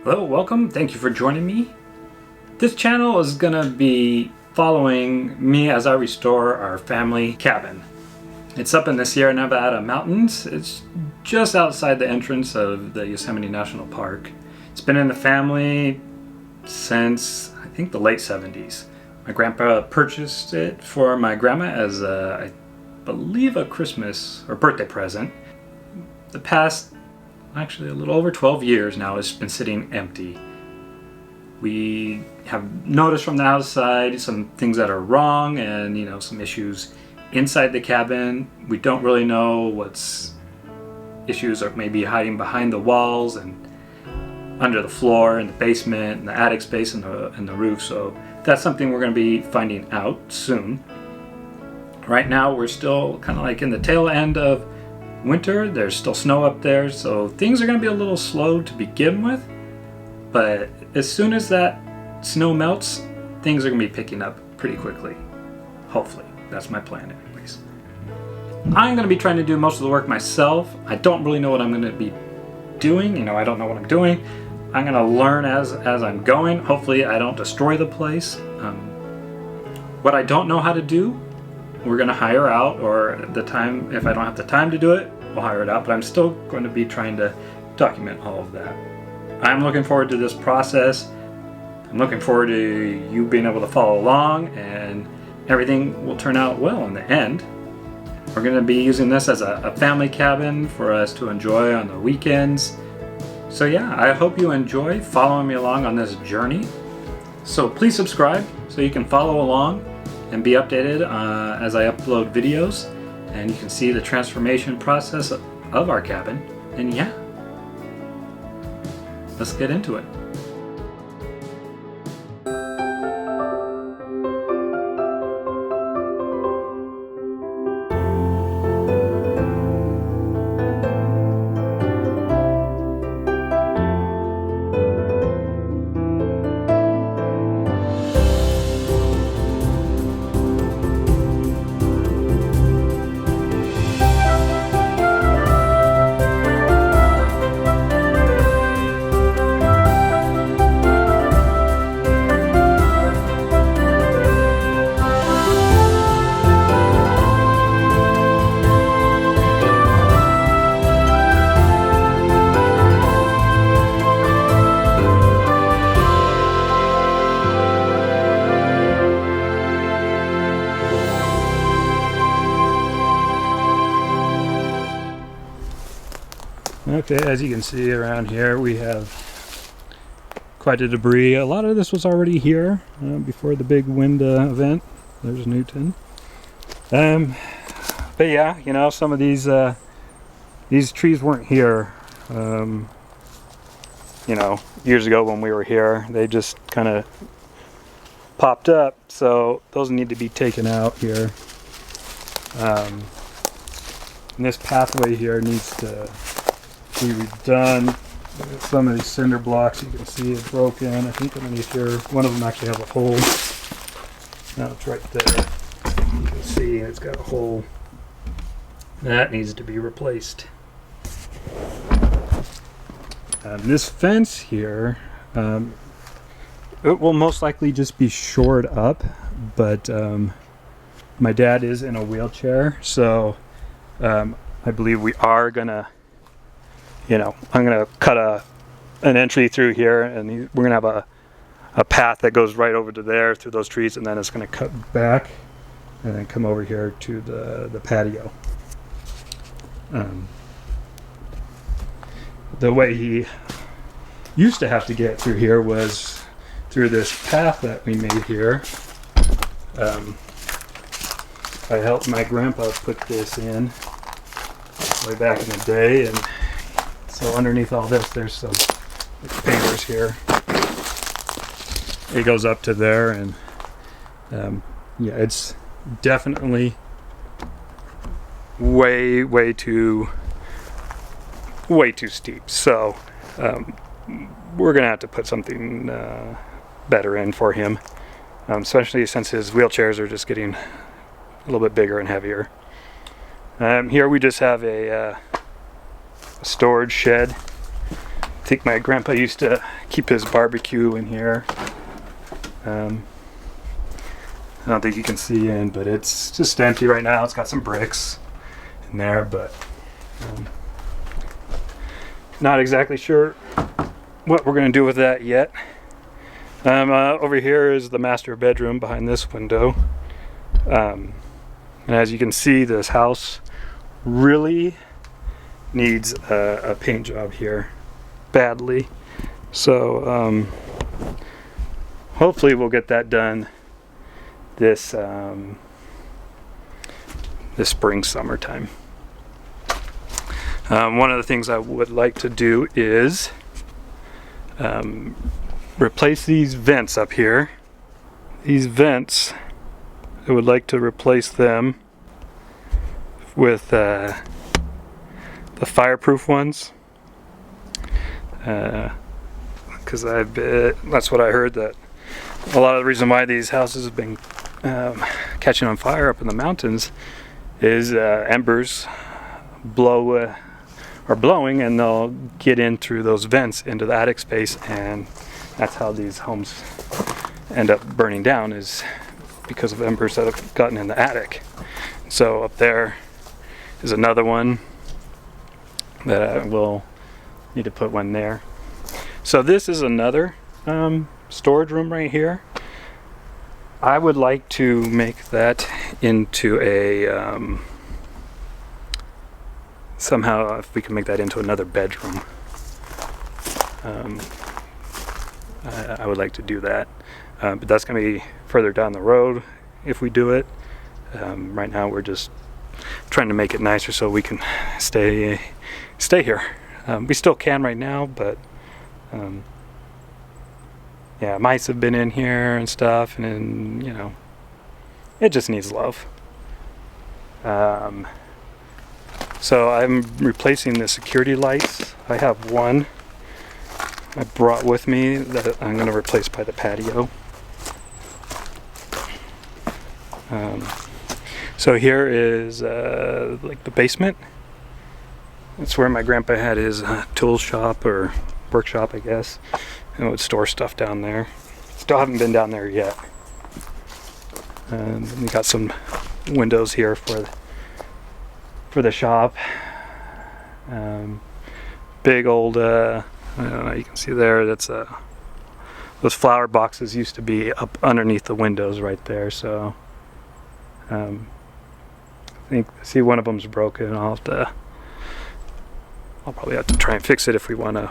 Hello, welcome. Thank you for joining me. This channel is going to be following me as I restore our family cabin. It's up in the Sierra Nevada mountains. It's just outside the entrance of the Yosemite National Park. It's been in the family since, I think, the late 70s. My grandpa purchased it for my grandma as I believe a Christmas or birthday present. The past, actually a little over 12 years now, it's been sitting empty. We have noticed from the outside some things that are wrong and some issues inside the cabin. We don't really know what's issues are maybe hiding behind the walls and under the floor in the basement and the attic space and the roof. So that's something we're going to be finding out soon. Right now we're still kind of like in the tail end of winter. There's still snow up there, so things are going to be a little slow to begin with, but as soon as that snow melts, things are going to be picking up pretty quickly. Hopefully. That's my plan anyways. I'm going to be trying to do most of the work myself. I don't really know what I'm going to be doing. I don't know what I'm doing. I'm going to learn as I'm going. Hopefully I don't destroy the place. What I don't know how to do, we're going to hire out, or at the time, if I don't have the time to do it, we'll hire it out, but I'm still going to be trying to document all of that. I'm looking forward to this process. I'm looking forward to you being able to follow along, and everything will turn out well in the end. We're going to be using this as a family cabin for us to enjoy on the weekends. So yeah, I hope you enjoy following me along on this journey. So please subscribe so you can follow along and be updated as I upload videos, and you can see the transformation process of our cabin. And yeah, let's get into it. Okay, as you can see around here, we have quite a debris. A lot of this was already here before the big wind event. There's Newton. But yeah, some of these trees weren't here, years ago when we were here. They just kind of popped up, so those need to be taken out here. And this pathway here needs to be redone. Some of these cinder blocks you can see are broken. I think underneath here, one of them actually has a hole. Now it's right there. You can see it's got a hole. That needs to be replaced. This fence here, it will most likely just be shored up, but my dad is in a wheelchair, so I believe we are gonna I'm going to cut an entry through here, and we're going to have a path that goes right over to there through those trees, and then it's going to cut back and then come over here to the patio. The way he used to have to get through here was through this path that we made here. I helped my grandpa put this in way back in the day, and so underneath all this, there's some pavers here. It goes up to there, and yeah, it's definitely way too steep. So we're gonna have to put something better in for him, especially since his wheelchairs are just getting a little bit bigger and heavier. Here we just have a storage shed think my grandpa used to keep his barbecue in here. I don't think you can see in, but it's just empty right now. It's got some bricks in there, but not exactly sure what we're going to do with that yet. Over here is the master bedroom behind this window. And as you can see, this house really needs a paint job here badly. So hopefully we'll get that done this spring, summertime. One of the things I would like to do is replace these vents up here. These vents, I would like to replace them with the fireproof ones, because that's what I heard, that a lot of the reason why these houses have been catching on fire up in the mountains is embers are blowing, and they'll get in through those vents into the attic space, and that's how these homes end up burning down, is because of embers that have gotten in the attic. So up there is another one that I will need to put one there. So this is another storage room right here. I would like to make that into a somehow, if we can make that into another bedroom, I would like to do that, but that's going to be further down the road if we do it. Right now we're just trying to make it nicer so we can stay here. We still can right now, but yeah, mice have been in here and stuff, and then, you know, it just needs love. So I'm replacing the security lights. I have one I brought with me that I'm going to replace by the patio. So here is like the basement. That's where my grandpa had his tool shop, or workshop, I guess, and would store stuff down there. Still haven't been down there yet. We got some windows here for the shop. Big old, I don't know, you can see there, that's those flower boxes used to be up underneath the windows right there. So I see one of them's broken. I'll probably have to try and fix it if we want to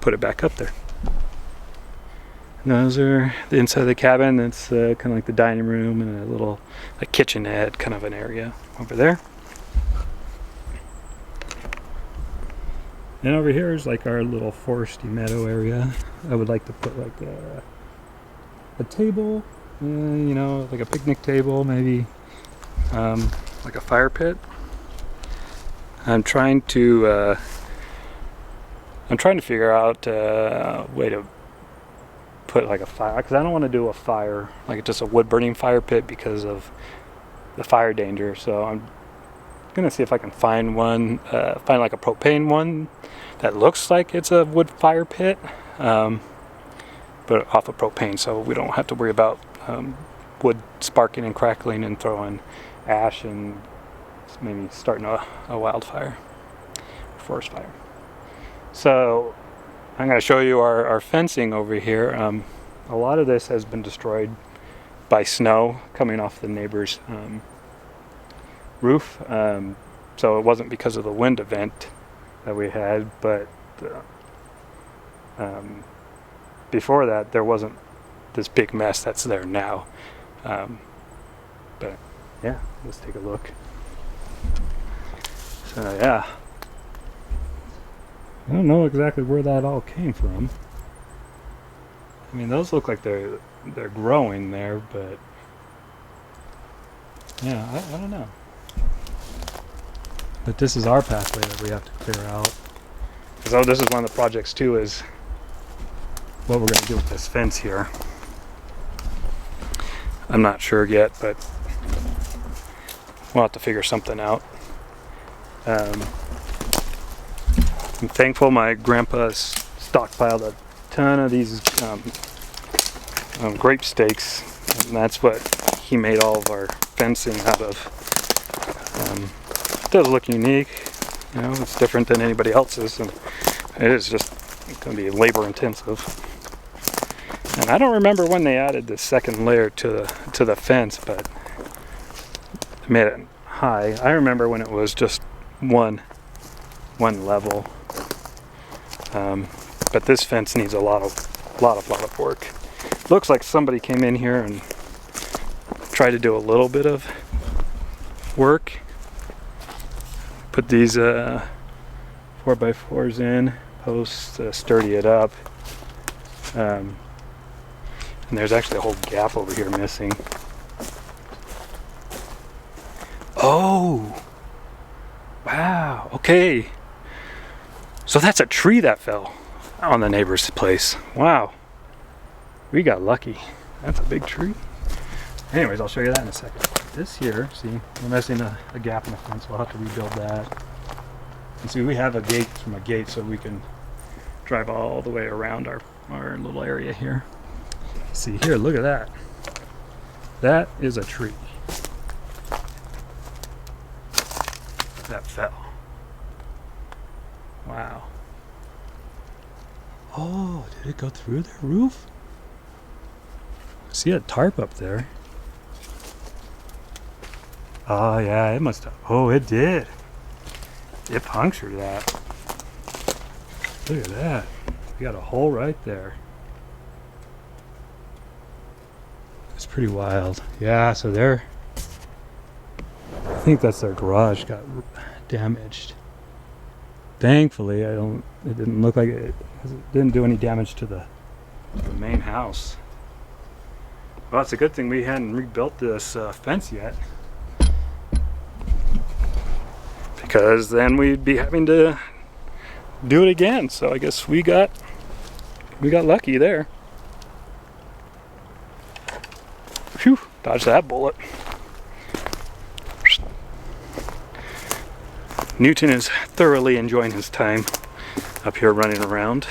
put it back up there. And those are the inside of the cabin. That's kind of like the dining room and a little kitchenette kind of an area over there. And over here is like our little foresty meadow area. I would like to put like a table, you know, like a picnic table, maybe like a fire pit. I'm trying to figure out a way to put like a fire, because I don't want to do a fire like just a wood burning fire pit because of the fire danger. So I'm gonna see if I can find one, find like a propane one that looks like it's a wood fire pit, but off of propane, so we don't have to worry about wood sparking and crackling and throwing ash and maybe starting a wildfire, forest fire. So I'm going to show you our fencing over here. A lot of this has been destroyed by snow coming off the neighbor's roof. So it wasn't because of the wind event that we had, but before that there wasn't this big mess that's there now. But yeah, let's take a look. So yeah, I don't know exactly where that all came from. I mean, those look like they're growing there, but yeah, I don't know. But this is our pathway that we have to clear out. So this is one of the projects too, is what we're going to do with this fence here. I'm not sure yet, but we'll have to figure something out. I'm thankful my grandpa stockpiled a ton of these grape stakes, and that's what he made all of our fencing out of. It does look unique, you know, it's different than anybody else's, and it is just going to be labor intensive. And I don't remember when they added the second layer to the fence, but it made it high. I remember when it was just one level. But this fence needs a lot of work. Looks like somebody came in here and tried to do a little bit of work. Put these 4x4s in, posts to sturdy it up. And there's actually a whole gap over here missing. Oh! Wow, okay. So that's a tree that fell on the neighbor's place. Wow. We got lucky. That's a big tree. Anyways, I'll show you that in a second. This here, see, we're missing a gap in the fence. We'll have to rebuild that. And see, we have a gate from a gate so we can drive all the way around our little area here. See here, look at that. That is a tree. That fell. Wow. Oh, did it go through the roof? See a tarp up there. Oh yeah, it must have. Oh, it did. It punctured that. Look at that. We got a hole right there. It's pretty wild. Yeah, so I think that's their garage got damaged. Thankfully, it didn't look like it didn't do any damage to the main house. Well, it's a good thing we hadn't rebuilt this fence yet, because then we'd be having to do it again. So I guess we got lucky there. Phew, dodged that bullet. Newton is thoroughly enjoying his time up here running around.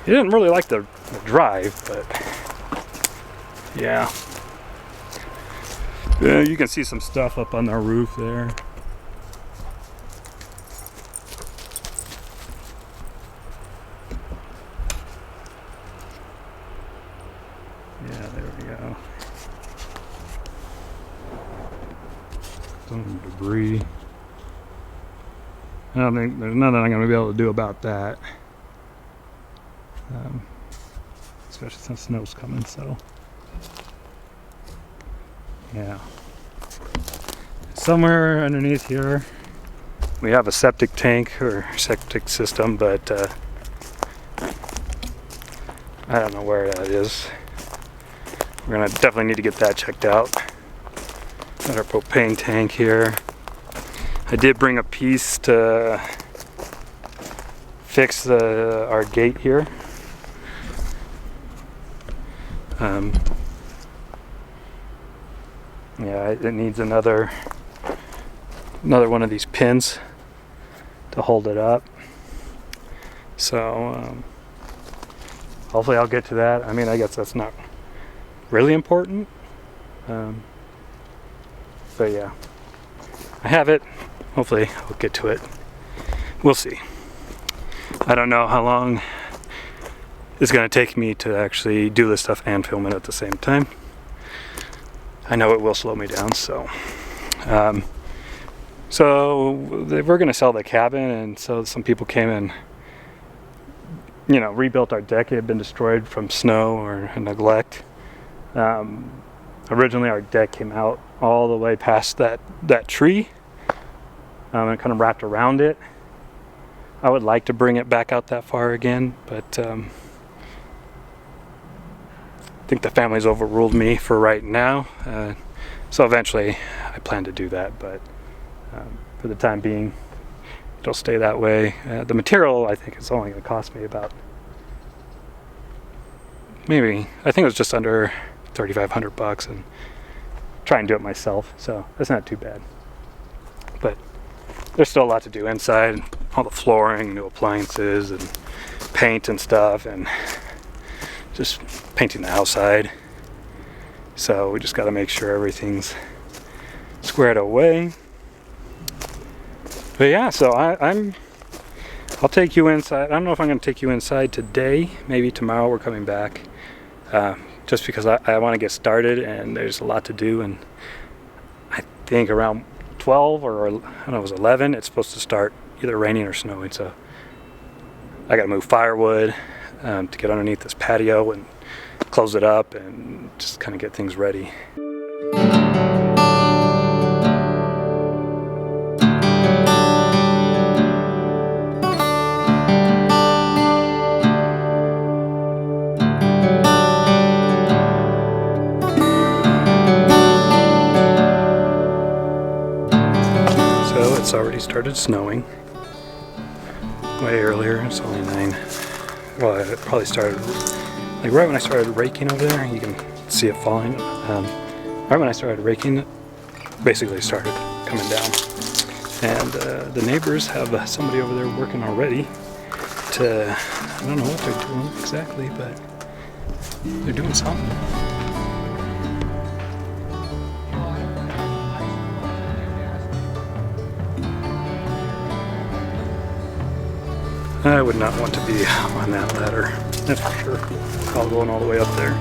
He didn't really like the drive, but yeah. You can see some stuff up on our roof there. Yeah, there we go. Some debris. I don't think there's nothing I'm going to be able to do about that. Especially since snow's coming, so. Yeah. Somewhere underneath here, we have a septic tank or septic system, but I don't know where that is. We're going to definitely need to get that checked out. Got our propane tank here. I did bring a piece to fix our gate here. Yeah, it needs another one of these pins to hold it up. So hopefully I'll get to that. I mean, I guess that's not really important. But yeah, I have it. Hopefully I'll get to it. We'll see. I don't know how long it's going to take me to actually do this stuff and film it at the same time. I know it will slow me down, so we're going to sell the cabin, and so some people came and, you know, rebuilt our deck. It had been destroyed from snow or neglect. Originally our deck came out all the way past that tree, and it kind of wrapped around it. I would like to bring it back out that far again, but I think the family's overruled me for right now. So eventually I plan to do that, but for the time being, it'll stay that way. The material, I think, is only going to cost me about, I think it was just under $3,500, and try and do it myself, so that's not too bad. But there's still a lot to do inside. all the flooring, new appliances, and paint and stuff, and just painting the outside. So we just got to make sure everything's squared away. But yeah, so I'll take you inside. I don't know if I'm going to take you inside today. Maybe tomorrow we're coming back. Just because I want to get started, and there's a lot to do. And I think around 12 or I don't know, it was 11, it's supposed to start either raining or snowing. So I got to move firewood to get underneath this patio and close it up and just kind of get things ready. So it's already started snowing way earlier. It's only 9. Well, it probably started like right when I started raking over there. You can see it falling. Right when I started raking, it basically started coming down. And the neighbors have somebody over there working already to, I don't know what they're doing exactly, but they're doing something. I would not want to be on that ladder, that's for sure. All going all the way up there.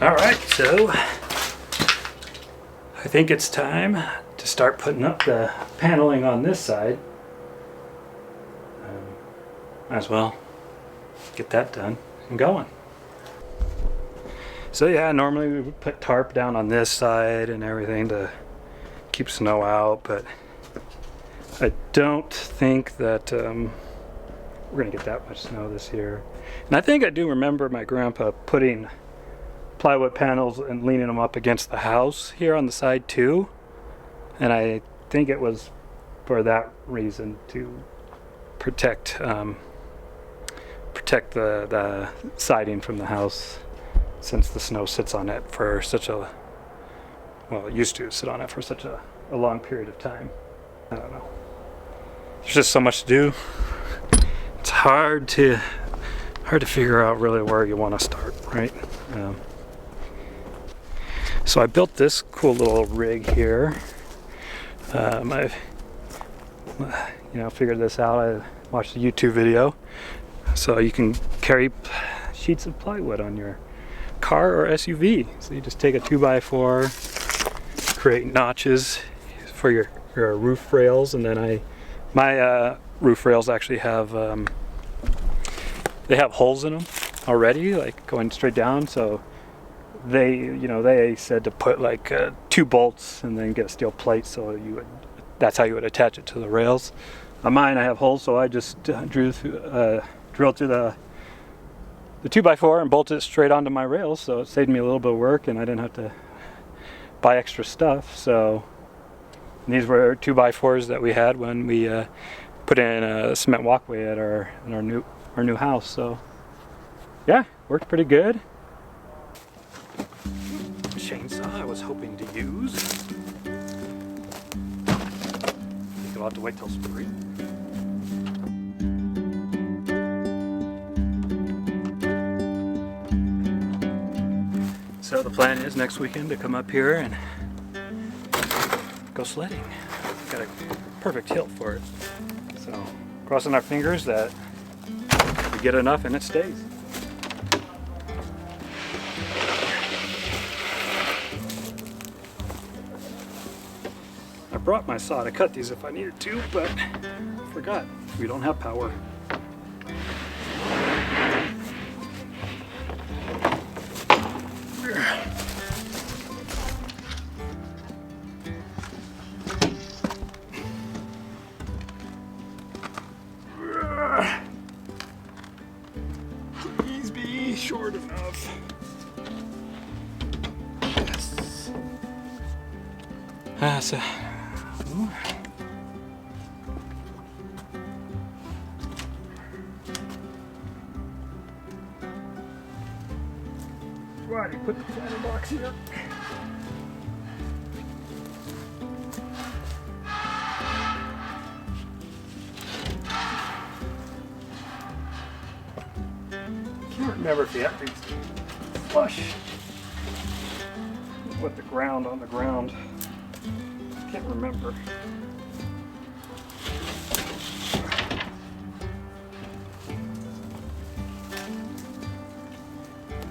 Alright, so I think it's time to start putting up the paneling on this side. Might as well get that done and going. So yeah, normally we would put tarp down on this side and everything to keep snow out, but I don't think that we're gonna get that much snow this year. And I think I do remember my grandpa putting plywood panels and leaning them up against the house here on the side too, and I think it was for that reason, to protect the siding from the house, since the snow sits on it for such a, well, it used to sit on it for such a long period of time. I don't know, there's just so much to do. It's hard to figure out really where you want to start, right? So I built this cool little rig here. I've figured this out. I watched a YouTube video. So you can carry sheets of plywood on your car or SUV. So you just take a 2x4, create notches for your roof rails, and then my roof rails actually have they have holes in them already, like going straight down. So they said to put like 2 bolts and then get a steel plate, so that's how you would attach it to the rails. On mine I have holes, so I just drilled through the 2x4 and bolted it straight onto my rails, so it saved me a little bit of work and I didn't have to buy extra stuff. So these were 2x4s that we had when we put in a cement walkway at our new house. So yeah, worked pretty good. we'll have to wait till spring. So the plan is next weekend to come up here and go sledding. Got a perfect hill for it. So crossing our fingers that we get enough and it stays. I brought my saw to cut these if I needed to, but I forgot. We don't have power. Please be short enough. Yes. So. Ooh. Why do you put the planter box here? Can't remember if you have to flush with the ground on the ground. Can't remember.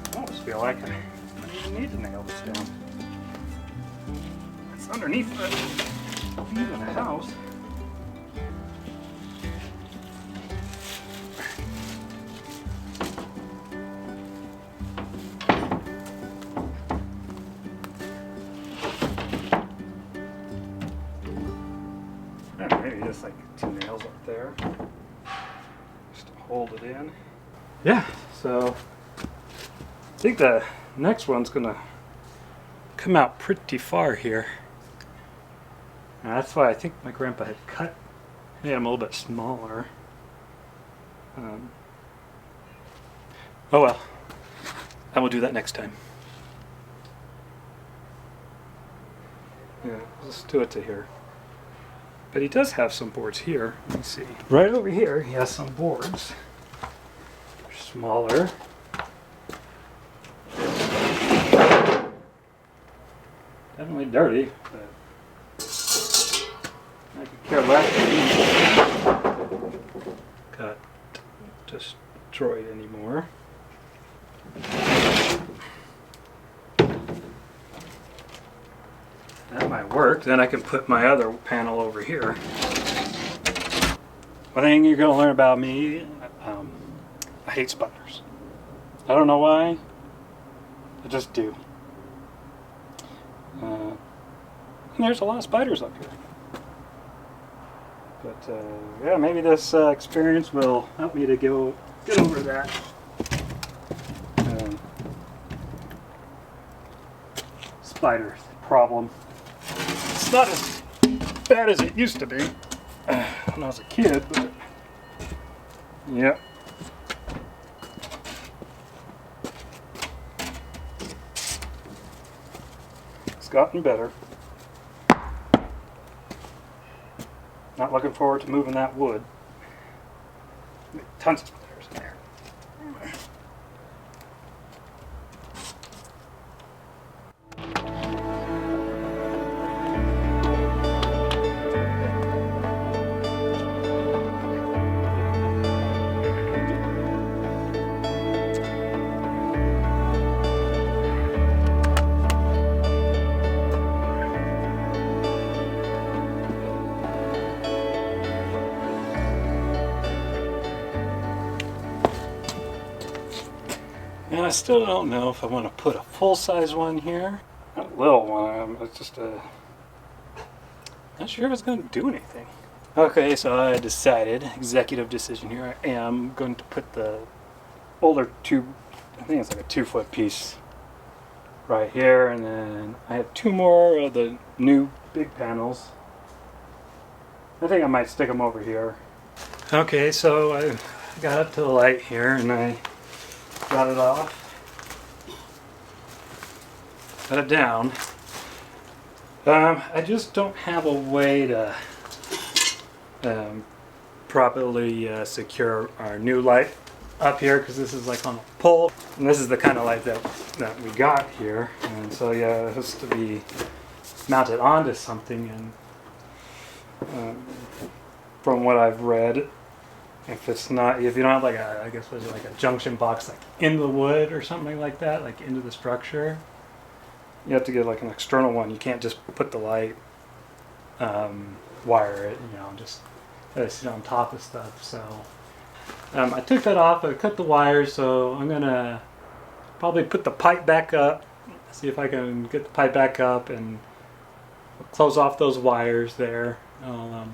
I almost feel like I don't even need to nail this down. It's underneath even the house. Maybe just like 2 nails up there, just to hold it in. Yeah, so I think the next one's gonna come out pretty far here. And that's why I think my grandpa had cut, made them a little bit smaller. Oh well, I will do that next time. Yeah, let's do it to here. But he does have some boards here. Let me see. Right over here, he has some boards. They're smaller. Definitely dirty, but I could care less. Got destroyed anymore. That might work. Then I can put my other panel over here. One thing you're going to learn about me, I hate spiders. I don't know why. I just do. And there's a lot of spiders up here. But yeah, maybe this experience will help me to get over that. Spider problem. It's not as bad as it used to be when I was a kid, but yeah. It's gotten better. Not looking forward to moving that wood. Tons of spiders in there. And I still don't know if I want to put a full-size one here. Not a little one, it's just not sure if it's going to do anything. Okay, so I decided, executive decision here, I am going to put the older tube, I think it's like a 2-foot piece right here, and then I have 2 more of the new big panels. I think I might stick them over here. Okay, so I got up to the light here and I got it off. Got it down. I just don't have a way to properly secure our new light up here, because this is like on a pole, and this is the kind of light that we got here. And so yeah, it has to be mounted onto something. And from what I've read, if you don't have like I guess was it like a junction box like in the wood or something like that, like into the structure, you have to get like an external one. You can't just put the light, wire it, just sit on top of stuff. So I took that off. I cut the wires, so I'm gonna probably put the pipe back up, see if I can get the pipe back up and close off those wires there. I'll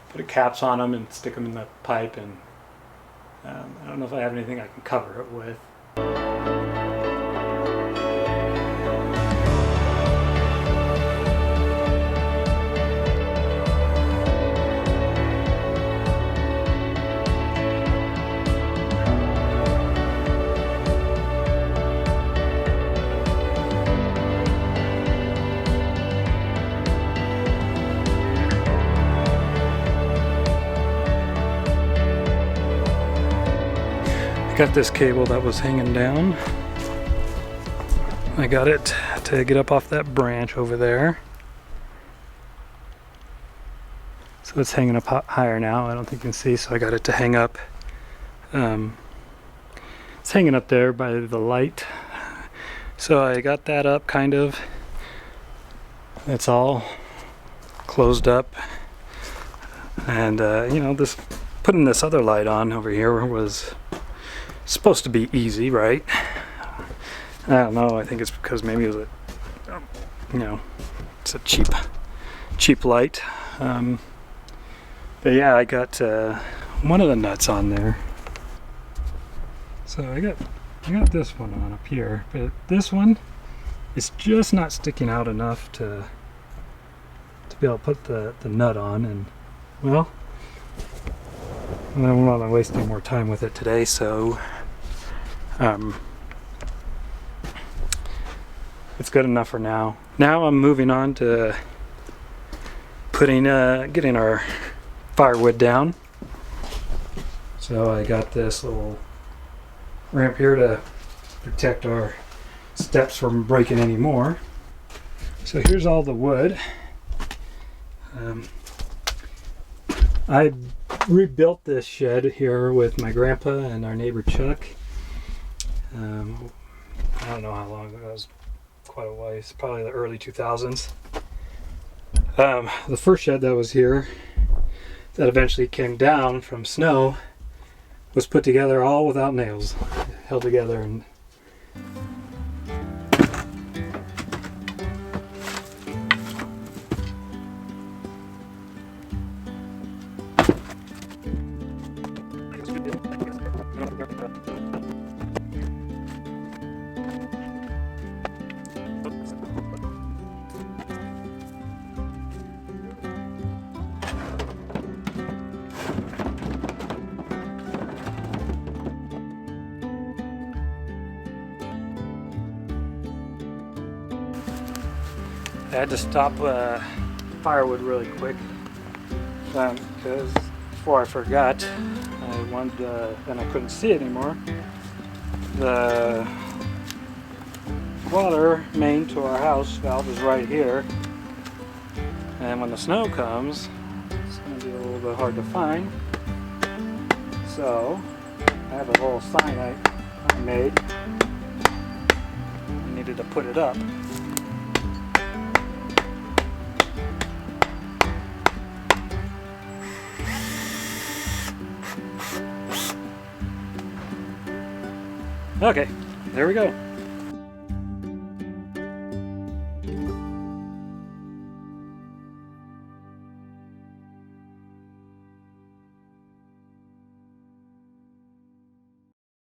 put caps on them and stick them in the pipe, and I don't know if I have anything I can cover it with. Got this cable that was hanging down. I got it to get up off that branch over there. So it's hanging up higher now. I don't think you can see, so I got it to hang up. It's hanging up there by the light. So I got that up kind of. It's all closed up. And this putting this other light on over here was supposed to be easy, right? I don't know. I think it's because maybe it was it's a cheap light. But yeah, I got one of the nuts on there. So I got this one on up here, but this one is just not sticking out enough to be able to put the nut on. And well, I don't want to waste any more time with it today, so it's good enough for now. Now I'm moving on to getting our firewood down. So I got this little ramp here to protect our steps from breaking any more. So here's all the wood. I rebuilt this shed here with my grandpa and our neighbor Chuck. I don't know how long ago. It was quite a while. It's probably the early 2000s. The first shed that was here, that eventually came down from snow, was put together all without nails, held together. And I had to stop firewood really quick because before I forgot, I wanted and I couldn't see it anymore. The water main to our house valve is right here, and when the snow comes, it's going to be a little bit hard to find. So I have a little sign I made. I needed to put it up. Okay, there we go.